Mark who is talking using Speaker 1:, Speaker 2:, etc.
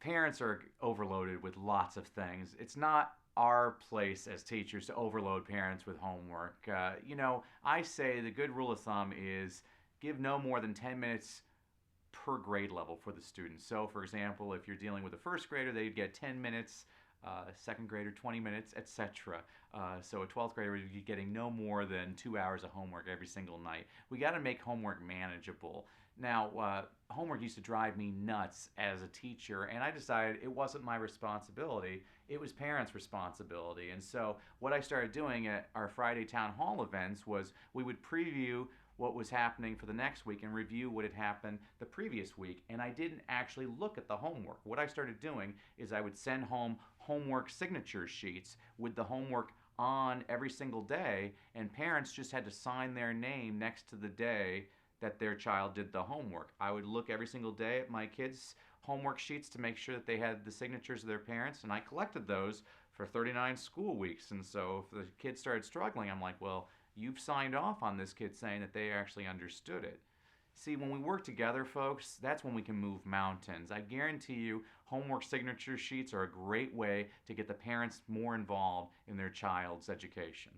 Speaker 1: parents are overloaded with lots of things. It's not our place as teachers to overload parents with homework. I say the good rule of thumb is give no more than 10 minutes per grade level for the students. So, for example, if you're dealing with a first grader, they'd get 10 minutes, second grader 20 minutes, etc. So a 12th grader would be getting no more than 2 hours of homework every single night. We got to make homework manageable. Now, homework used to drive me nuts as a teacher, and I decided it wasn't my responsibility. It was parents' responsibility. And so, what I started doing at our Friday town hall events was we would preview what was happening for the next week and review what had happened the previous week. And I didn't actually look at the homework. What I started doing is I would send home homework signature sheets with the homework on every single day, and parents just had to sign their name next to the day that their child did the homework. I would look every single day at my kids' homework sheets to make sure that they had the signatures of their parents, and I collected those for 39 school weeks. And so if the kids started struggling, I'm like, well, you've signed off on this kid saying that they actually understood it. See, when we work together, folks, that's when we can move mountains. I guarantee you, homework signature sheets are a great way to get the parents more involved in their child's education.